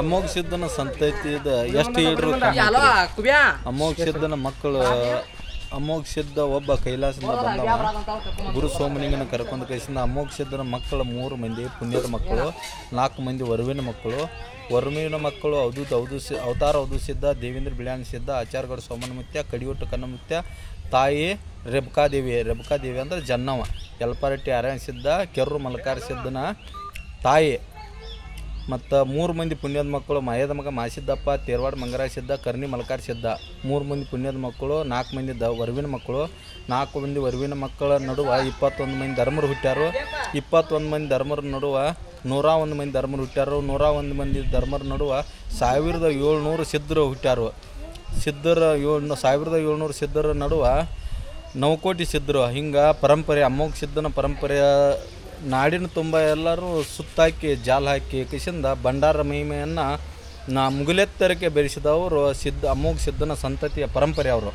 ಅಮೋಘ ಸಿದ್ಧನ ಸಂತತಿದ ಎಷ್ಟು ಹೇಳ್ರು ಅಮೋಘ ಸಿದ್ಧನ ಮಕ್ಕಳು ಅಮೋಘ ಸಿದ್ಧ ಒಬ್ಬ ಕೈಲಾಸದಿಂದ ಬಂದವ ಗುರು ಸೋಮಲಿಂಗನ ಕರ್ಕೊಂಡು ಕೈಸಿಂದ ಅಮೋಘ ಸಿದ್ಧನ ಮಕ್ಕಳು 3 ಮಂದಿ ಪುಣ್ಯದ ಮಕ್ಕಳು, 4 ಮಂದಿ ವರುವಿನ ಮಕ್ಕಳು. ವರುವಿನ ಮಕ್ಕಳು ಅವತಾರ ಅವಧೂ ಸಿದ್ಧ, ದೇವೇಂದ್ರ ಬಿಳ್ಯಾನ ಸಿದ್ಧ, ಆಚಾರ್ಗಡ ಸೋಮನಮುತ್ಯ, ಕಡಿಯೊಟ್ಟು ಕನ್ನಮುತ್ಯ, ತಾಯಿ ರೇಬಕಾದೇವಿ ಅಂದ್ರೆ ಜನ್ನವ, ಯಲ್ಪಾರಟ್ಟಿ ಆರ್ಯನ ಸಿದ್ಧ, ಕೆರ್ರು ಮಲ್ಕಾರ ಸಿದ್ಧನ ತಾಯಿ. ಮತ್ತು 3 ಮಂದಿ ಪುಣ್ಯದ ಮಕ್ಕಳು, ಮಾಯದ ಮಗ ಮಾಸಿದ್ದಪ್ಪ, ತೇರವಾಡ ಮಂಗರಾಜ ಸಿದ್ಧ, ಕರ್ನಿ ಮಲ್ಕಾರ ಸಿದ್ಧ. 3 ಮಂದಿ ಪುಣ್ಯದ ಮಕ್ಕಳು, 4 ಮಂದಿ ವರುವಿನ ಮಕ್ಕಳು. 4 ಮಂದಿ ವರುವಿನ ಮಕ್ಕಳ ನಡುವ 21 ಮಂದಿ ಧರ್ಮರು ಹುಟ್ಟ್ಯಾರು. 21 ಮಂದಿ ಧರ್ಮರ ನಡುವ 101 ಮಂದಿ ಧರ್ಮರು ಹುಟ್ಟ್ಯಾರು. 101 ಮಂದಿ ಧರ್ಮರ ನಡುವ 1700 ಸಿದ್ಧರು ಹುಟ್ಟ್ಯಾರು. 1700 ಸಿದ್ಧರ ನಡುವ 9 ಕೋಟಿ ಸಿದ್ಧರು. ಹಿಂಗೆ ಪರಂಪರೆ, ಅಮೋಘ ಸಿದ್ಧನ ಪರಂಪರೆಯ ನಾಡಿನ ತುಂಬ ಎಲ್ಲರೂ ಸುತ್ತಾಕಿ ಜಾಲ ಹಾಕಿ ಕಿಶಿಂದ ಭಂಡಾರ ಮಹಿಮೆಯನ್ನು ಮುಗಿಲೆತ್ತರಕ್ಕೆ ಬೆರೆಸಿದವರು ಅಮೋಘ ಸಿದ್ಧನ ಸಂತತಿಯ ಪರಂಪರೆ ಅವರು.